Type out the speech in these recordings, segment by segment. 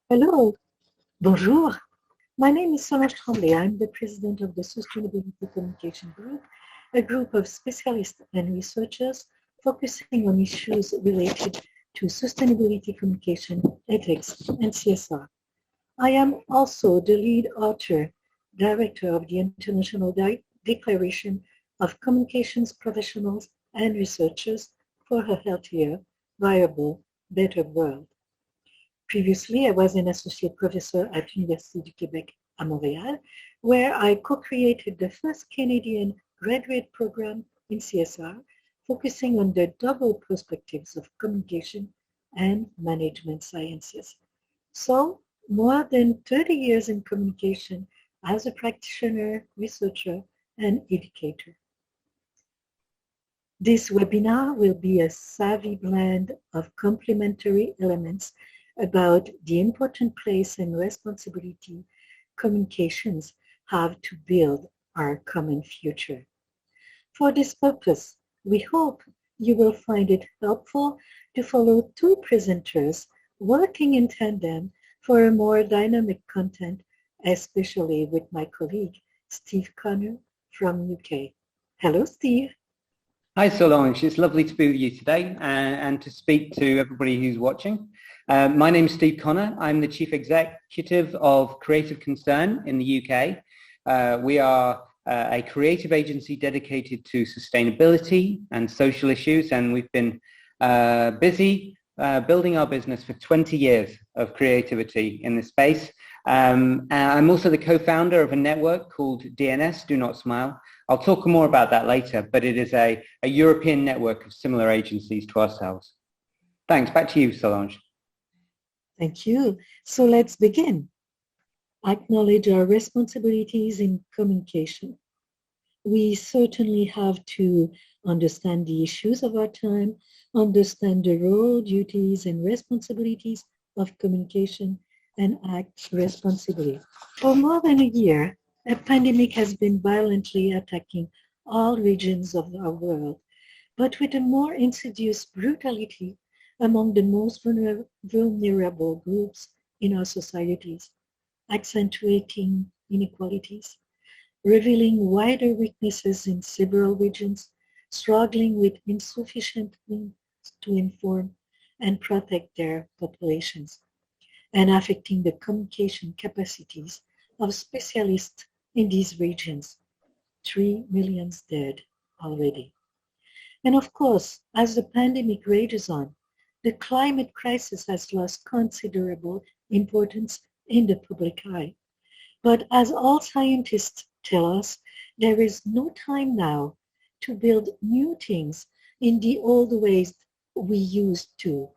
Hello, bonjour. My name is Solange Tremblay. I'm the president of the Sustainability Communication Group, a group of specialists and researchers focusing on issues related to sustainability communication, ethics, and CSR. I am also the lead author, director of the International Declaration of Communications Professionals and Researchers for a Healthier, Viable, Better World. Previously, I was an associate professor at Université du Québec à Montréal, where I co-created the first Canadian graduate program in CSR, focusing on the double perspectives of communication and management sciences. So, more than 30 years in communication as a practitioner, researcher, and educator. This webinar will be a savvy blend of complementary elements about the important place and responsibility communications have to build our common future. For this purpose, we hope you will find it helpful to follow two presenters working in tandem for a more dynamic content, especially with my colleague, Steve Connor from UK. Hello, Steve. Hi, Solange. It's lovely to be with you today and to speak to everybody who's watching. My name is Steve Connor. I'm the Chief Executive of Creative Concern in the UK. We are a creative agency dedicated to sustainability and social issues, and we've been busy building our business for 20 years of creativity in this space. I'm also the co-founder of a network called DNS, Do Not Smile. I'll talk more about that later, but it is a European network of similar agencies to ourselves. Thanks. Back to you, Solange. Thank you. So let's begin. Acknowledge our responsibilities in communication. We certainly have to understand the issues of our time, understand the role, duties, and responsibilities of communication, and act responsibly. For more than a year, a pandemic has been violently attacking all regions of our world, but with a more insidious brutality among the most vulnerable groups in our societies, accentuating inequalities, revealing wider weaknesses in several regions, struggling with insufficient means to inform and protect their populations, and affecting the communication capacities of specialists in these regions. 3 million dead already. And of course, as the pandemic rages on, the climate crisis has lost considerable importance in the public eye. But as all scientists tell us, there is no time now to build new things in the old ways we used to.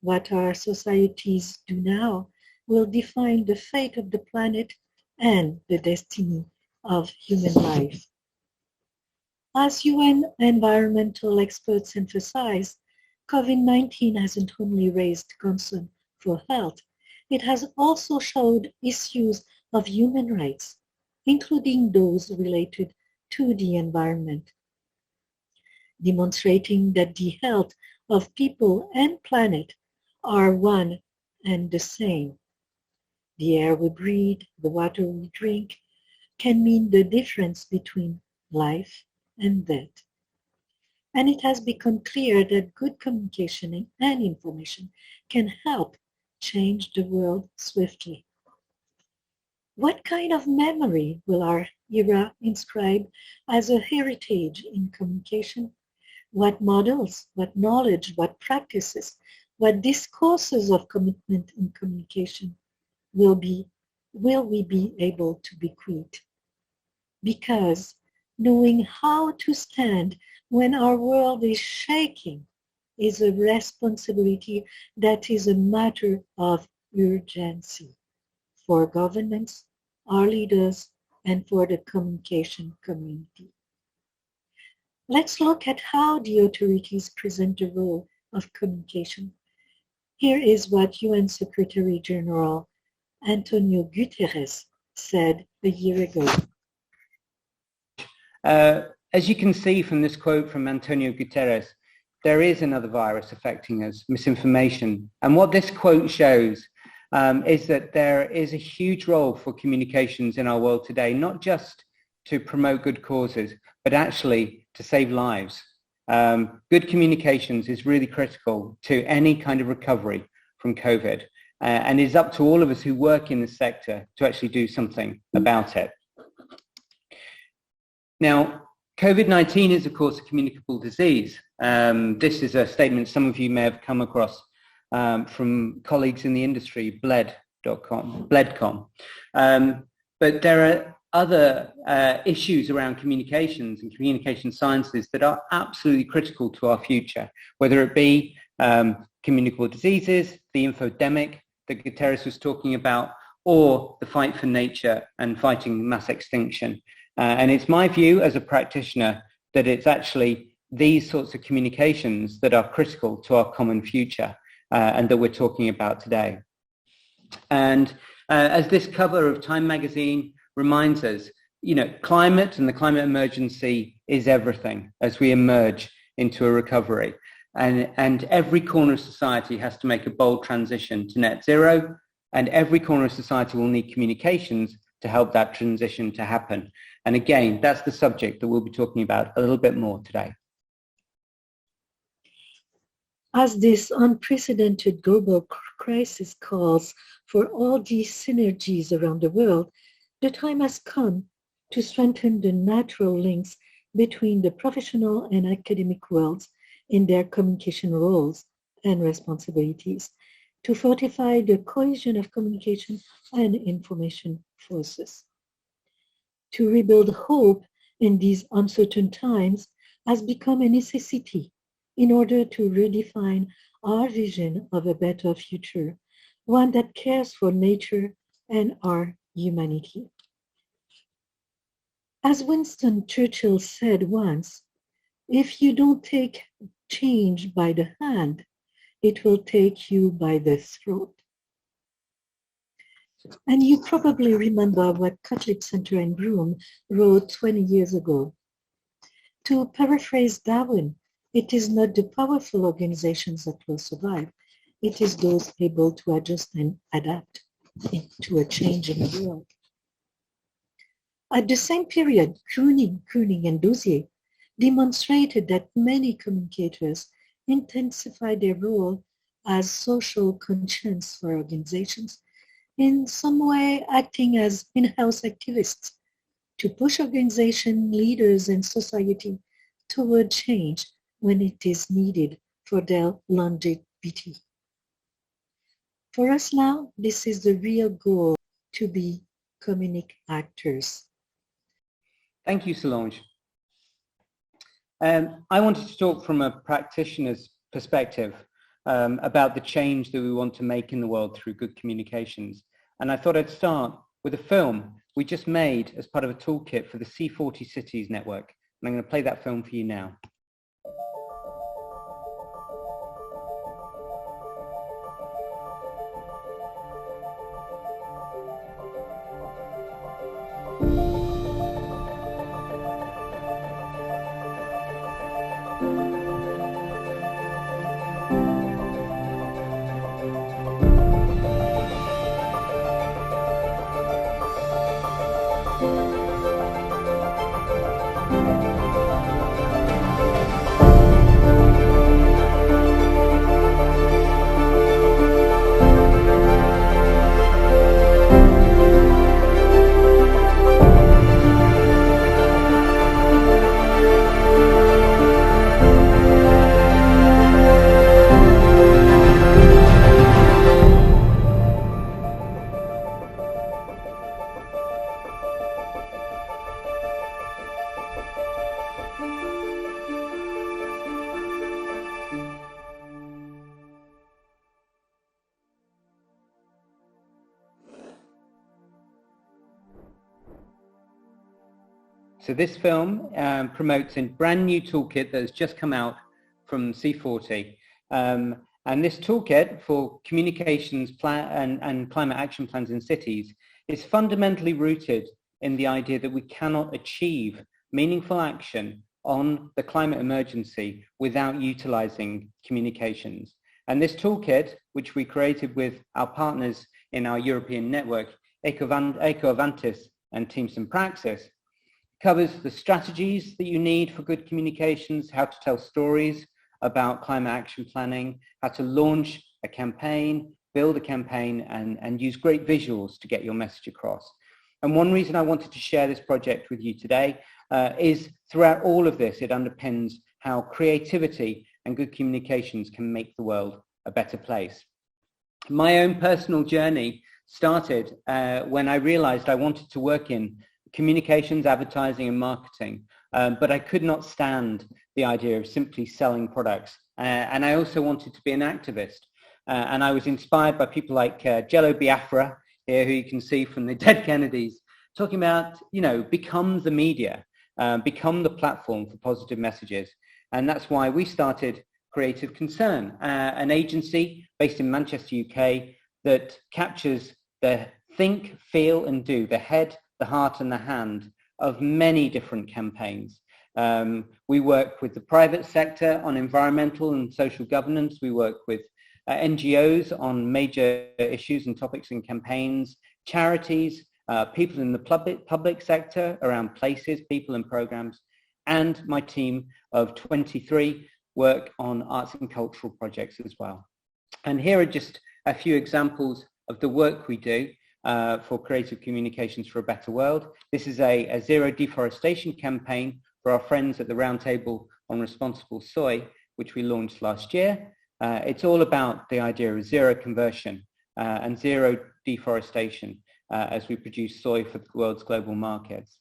What our societies do now will define the fate of the planet and the destiny of human life. As UN environmental experts emphasize, COVID-19 hasn't only raised concern for health, it has also showed issues of human rights, including those related to the environment, demonstrating that the health of people and planet are one and the same. The air we breathe, the water we drink, can mean the difference between life and death. And it has become clear that good communication and information can help change the world swiftly. What kind of memory will our era inscribe as a heritage in communication? What models, what knowledge, what practices, what discourses of commitment in communication will we be able to bequeath? Because knowing how to stand when our world is shaking is a responsibility that is a matter of urgency for governments, our leaders, and for the communication community. Let's look at how the authorities present the role of communication. Here is what UN Secretary General Antonio Guterres said a year ago. As you can see from this quote from Antonio Guterres, there is another virus affecting us, misinformation. And what this quote shows is that there is a huge role for communications in our world today, not just to promote good causes, but actually to save lives. Good communications is really critical to any kind of recovery from COVID, and it's up to all of us who work in the sector to actually do something about it. Now, COVID-19 is, of course, a communicable disease. This is a statement some of you may have come across from colleagues in the industry, Bledcom. But there are other issues around communications and communication sciences that are absolutely critical to our future, whether it be communicable diseases, the infodemic that Guterres was talking about, or the fight for nature and fighting mass extinction. And it's my view as a practitioner that it's actually these sorts of communications that are critical to our common future and that we're talking about today. And as this cover of Time magazine reminds us, you know, climate and the climate emergency is everything as we emerge into a recovery. And every corner of society has to make a bold transition to net zero, and every corner of society will need communications to help that transition to happen. And again, that's the subject that we'll be talking about a little bit more today. As this unprecedented global crisis calls for all these synergies around the world, the time has come to strengthen the natural links between the professional and academic worlds in their communication roles and responsibilities, to fortify the cohesion of communication and information forces. To rebuild hope in these uncertain times has become a necessity in order to redefine our vision of a better future, one that cares for nature and our humanity. As Winston Churchill said once, if you don't take change by the hand, it will take you by the throat. And you probably remember what Cutlip Center and Broom wrote 20 years ago. To paraphrase Darwin, it is not the powerful organizations that will survive. It is those able to adjust and adapt to a changing world. At the same period, Krunig and Dozier demonstrated that many communicators intensify their role as social conscience for organizations, in some way acting as in-house activists to push organization leaders and society toward change when it is needed for their longevity. For us now, this is the real goal, to be communic actors. Thank you, Solange. I wanted to talk from a practitioner's perspective about the change that we want to make in the world through good communications. And I thought I'd start with a film we just made as part of a toolkit for the C40 Cities Network. And I'm going to play that film for you now. So this film promotes a brand new toolkit that has just come out from C40. And this toolkit for communications and climate action plans in cities is fundamentally rooted in the idea that we cannot achieve meaningful action on the climate emergency without utilizing communications. And this toolkit, which we created with our partners in our European network, Eco-Avantis and Team Praxis, covers the strategies that you need for good communications, how to tell stories about climate action planning, how to launch a campaign, build a campaign, and use great visuals to get your message across. And one reason I wanted to share this project with you today is throughout all of this, it underpins how creativity and good communications can make the world a better place. My own personal journey started when I realized I wanted to work in communications, advertising, and marketing, but I could not stand the idea of simply selling products. And I also wanted to be an activist. And I was inspired by people like Jello Biafra, here, who you can see from the Dead Kennedys, talking about, become the media, become the platform for positive messages. And that's why we started Creative Concern, an agency based in Manchester, UK, that captures the think, feel, and do, the head, the heart, and the hand of many different campaigns. We work with the private sector on environmental and social governance. We work with NGOs on major issues and topics and campaigns, charities, people in the public sector around places, people, and programs, and my team of 23 work on arts and cultural projects as well. And here are just a few examples of the work we do for Creative Communications for a Better World. This is a zero deforestation campaign for our friends at the Roundtable on Responsible Soy, which we launched last year. It's all about the idea of zero conversion and zero deforestation as we produce soy for the world's global markets.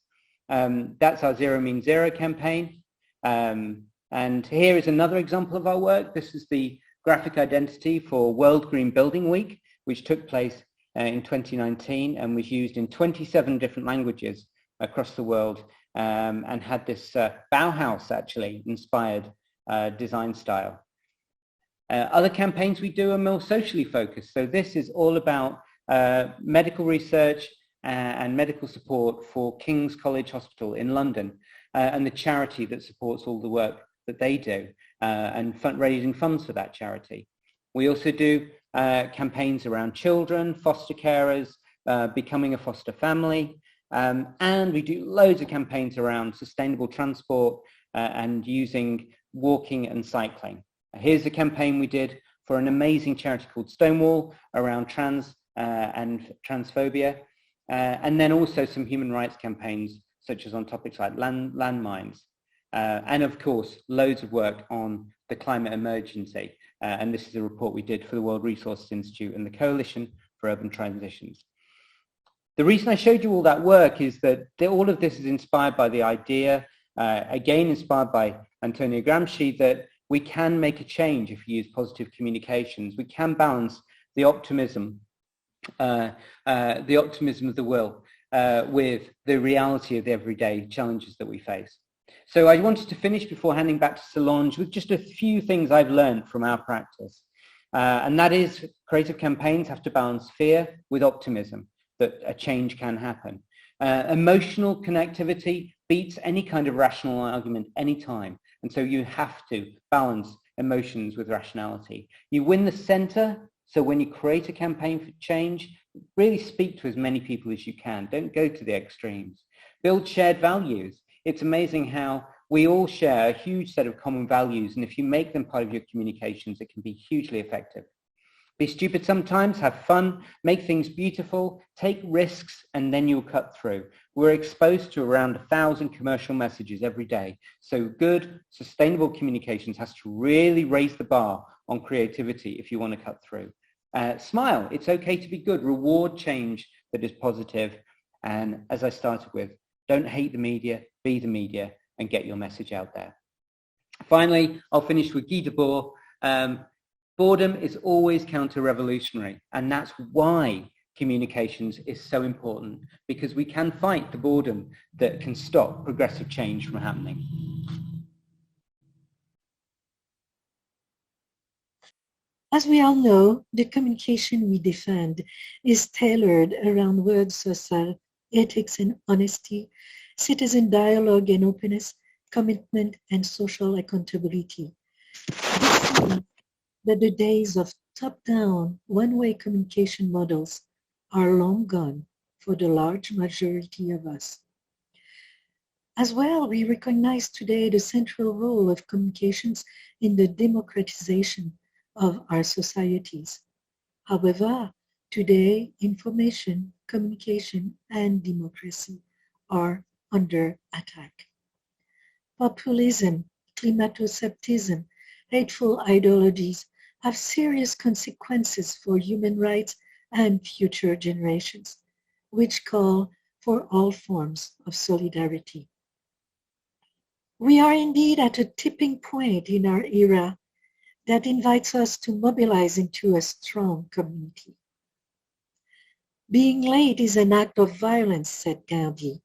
That's our Zero Means Zero campaign. And here is another example of our work. This is the graphic identity for World Green Building Week, which took place in 2019 and was used in 27 different languages across the world, and had this Bauhaus actually inspired design style. Other campaigns we do are more socially focused. So this is all about medical research and medical support for King's College Hospital in London, and the charity that supports all the work that they do, and raising funds for that charity. We also do campaigns around children, foster carers, becoming a foster family, and we do loads of campaigns around sustainable transport and using walking and cycling. Here's a campaign we did for an amazing charity called Stonewall around trans and transphobia, and then also some human rights campaigns such as on topics like landmines, and of course loads of work on the climate emergency, and this is a report we did for the World Resources Institute and the Coalition for Urban Transitions. The reason I showed you all that work is that all of this is inspired by the idea, again inspired by Antonio Gramsci, that we can make a change if we use positive communications. We can balance the optimism of the will with the reality of the everyday challenges that we face. So I wanted to finish before handing back to Solange with just a few things I've learned from our practice. And that is, creative campaigns have to balance fear with optimism that a change can happen. Emotional connectivity beats any kind of rational argument anytime. And so you have to balance emotions with rationality. You win the center. So when you create a campaign for change, really speak to as many people as you can. Don't go to the extremes. Build shared values. It's amazing how we all share a huge set of common values. And if you make them part of your communications, it can be hugely effective. Be stupid sometimes, have fun, make things beautiful, take risks, and then you'll cut through. We're exposed to around 1,000 commercial messages every day. So good, sustainable communications has to really raise the bar on creativity if you want to cut through. Smile, it's okay to be good. Reward change that is positive. And as I started with, don't hate the media, be the media, and get your message out there. Finally, I'll finish with Guy Debord. Boredom is always counter-revolutionary, and that's why communications is so important, because we can fight the boredom that can stop progressive change from happening. As we all know, the communication we defend is tailored around words such as ethics and honesty, citizen dialogue and openness, commitment and social accountability. This means that the days of top-down, one-way communication models are long gone for the large majority of us. As well, we recognize today the central role of communications in the democratization of our societies. However, today, information, communication, and democracy are under attack. Populism, climato-scepticism, hateful ideologies have serious consequences for human rights and future generations, which call for all forms of solidarity. We are indeed at a tipping point in our era that invites us to mobilize into a strong community. Being late is an act of violence, said Gandhi.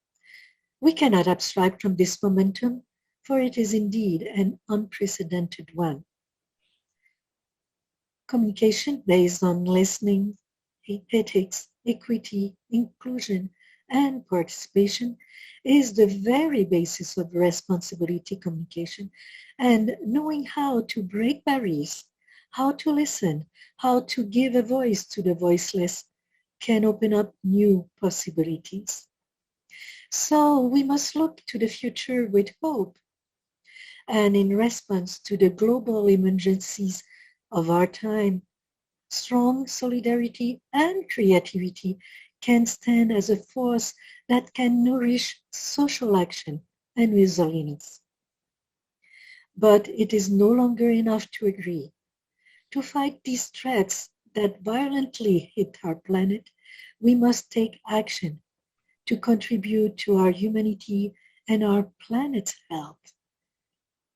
We cannot abstract from this momentum, for it is indeed an unprecedented one. Communication based on listening, ethics, equity, inclusion, and participation is the very basis of responsibility communication, and knowing how to break barriers, how to listen, how to give a voice to the voiceless can open up new possibilities. So we must look to the future with hope. And in response to the global emergencies of our time, strong solidarity and creativity can stand as a force that can nourish social action and resilience. But it is no longer enough to agree. To fight these threats that violently hit our planet, we must take action to contribute to our humanity and our planet's health.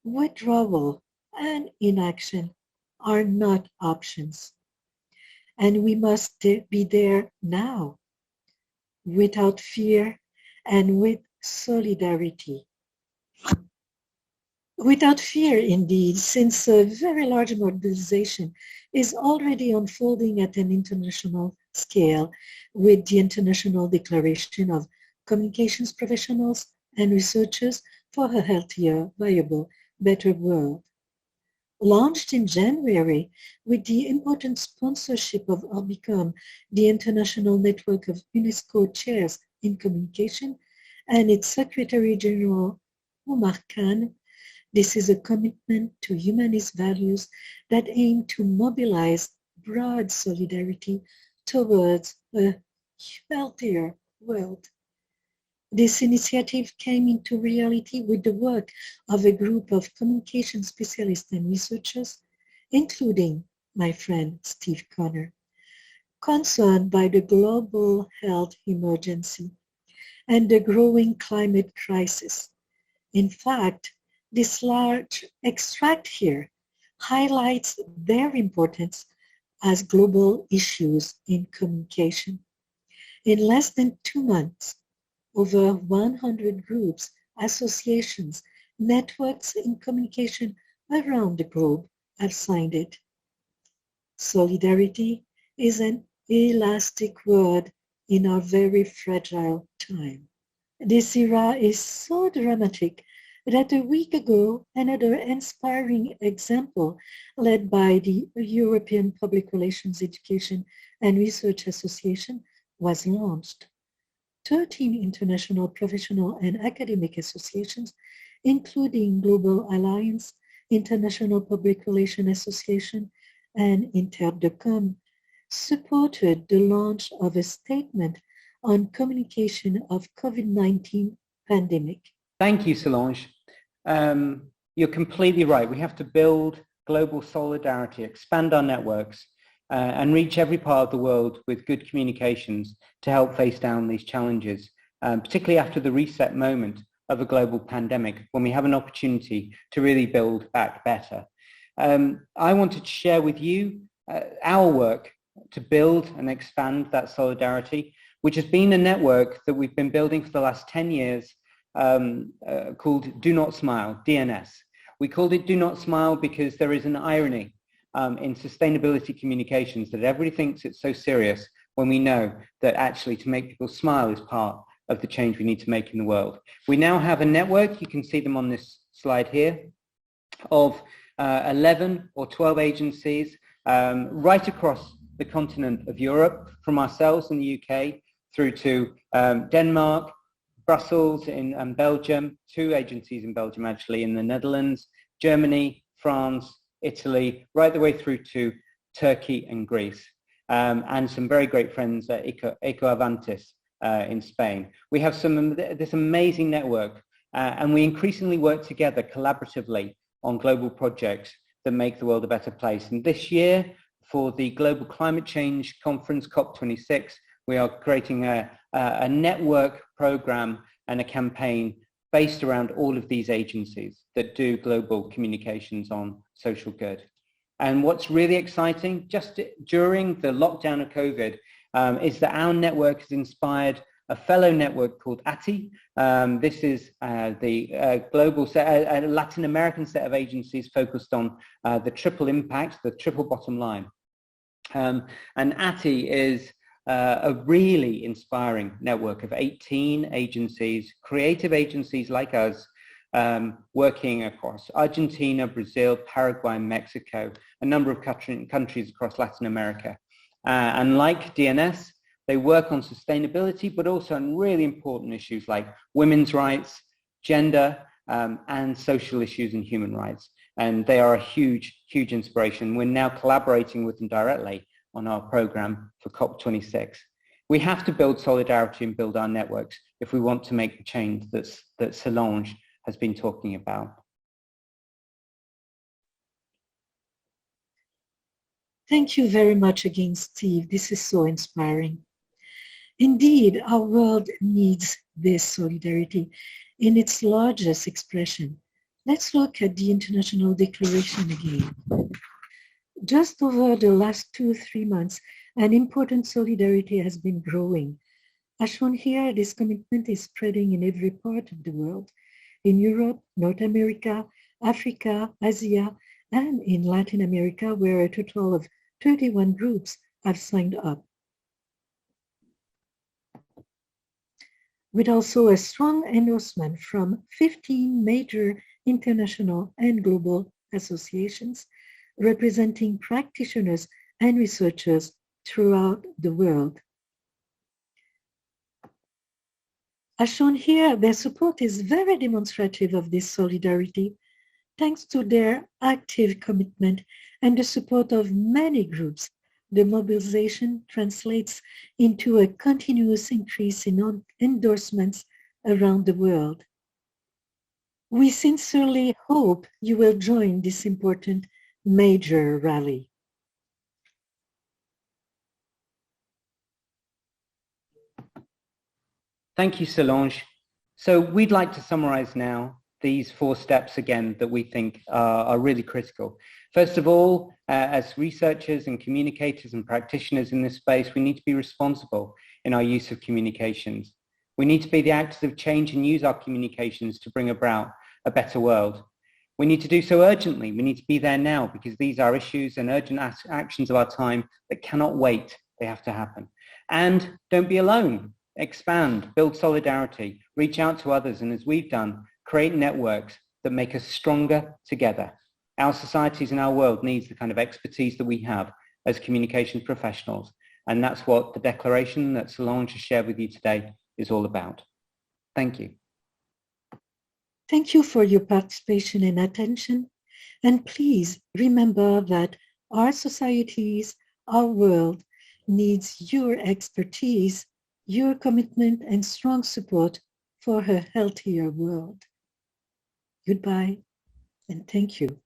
Withdrawal and inaction are not options, and we must be there now, without fear and with solidarity. Without fear, indeed, since a very large mobilization is already unfolding at an international scale with the International Declaration of Communications Professionals and Researchers for a Healthier, Viable, Better World. Launched in January with the important sponsorship of Orbicom, the international network of UNESCO chairs in communication, and its Secretary General Omar Khan, this is a commitment to humanist values that aim to mobilize broad solidarity towards a healthier world. This initiative came into reality with the work of a group of communication specialists and researchers, including my friend Steve Connor, concerned by the global health emergency and the growing climate crisis. In fact, this large extract here highlights their importance as global issues in communication. In less than 2 months, over 100 groups, associations, networks in communication around the globe have signed it. Solidarity is an elastic word in our very fragile time. This era is so dramatic that a week ago, another inspiring example led by the European Public Relations Education and Research Association was launched. 13 international professional and academic associations, including Global Alliance, International Public Relations Association, and Interdecom, supported the launch of a statement on communication of COVID-19 pandemic. Thank you, Solange. You're completely right. We have to build global solidarity, expand our networks, and reach every part of the world with good communications to help face down these challenges, particularly after the reset moment of a global pandemic, when we have an opportunity to really build back better. I wanted to share with you our work to build and expand that solidarity, which has been a network that we've been building for the last 10 years called Do Not Smile, DNS. We called it Do Not Smile because there is an irony in sustainability communications that everybody thinks it's so serious when we know that actually to make people smile is part of the change we need to make in the world. We now have a network, you can see them on this slide here, of 11 or 12 agencies right across the continent of Europe, from ourselves in the UK through to Denmark, Brussels and Belgium, 2 agencies in Belgium actually, in the Netherlands, Germany, France, Italy, right the way through to Turkey and Greece, and some very great friends at Eco Avantis in Spain. We have this amazing network, and we increasingly work together collaboratively on global projects that make the world a better place. And this year, for the Global Climate Change Conference, COP26, we are creating a network program and a campaign based around all of these agencies that do global communications on social good. And what's really exciting, just during the lockdown of COVID, is that our network has inspired a fellow network called ATI. This is the global set, a Latin American set of agencies focused on the triple impact, the triple bottom line. And ATI is a really inspiring network of 18 agencies, creative agencies like us, working across Argentina, Brazil, Paraguay, Mexico, a number of countries across Latin America. And like DNS, they work on sustainability, but also on really important issues like women's rights, gender, and social issues and human rights. And they are a huge, huge inspiration. We're now collaborating with them directly on our program for COP26. We have to build solidarity and build our networks if we want to make the change that Solange has been talking about. Thank you very much again, Steve. This is so inspiring. Indeed, our world needs this solidarity in its largest expression. Let's look at the International Declaration again. Just over the last 2-3 months, an important solidarity has been growing. As shown here, this commitment is spreading in every part of the world, in Europe, North America, Africa, Asia, and in Latin America, where a total of 31 groups have signed up. With also a strong endorsement from 15 major international and global associations representing practitioners and researchers throughout the world. As shown here, their support is very demonstrative of this solidarity, thanks to their active commitment and the support of many groups. The mobilization translates into a continuous increase in endorsements around the world. We sincerely hope you will join this important major rally. Thank you, Solange. So we'd like to summarize now these 4 steps again that we think are really critical. First of all, as researchers and communicators and practitioners in this space, we need to be responsible in our use of communications. We need to be the actors of change and use our communications to bring about a better world. We need to do so urgently. We need to be there now because these are issues and urgent actions of our time that cannot wait. They have to happen. And don't be alone. Expand, build solidarity, reach out to others, and as we've done, create networks that make us stronger together. Our societies and our world needs the kind of expertise that we have as communications professionals, and that's what the declaration that Solange has shared with you today is all about. Thank you. Thank you for your participation and attention, and please remember that our societies, our world needs your expertise, your commitment and strong support for a healthier world. Goodbye and thank you.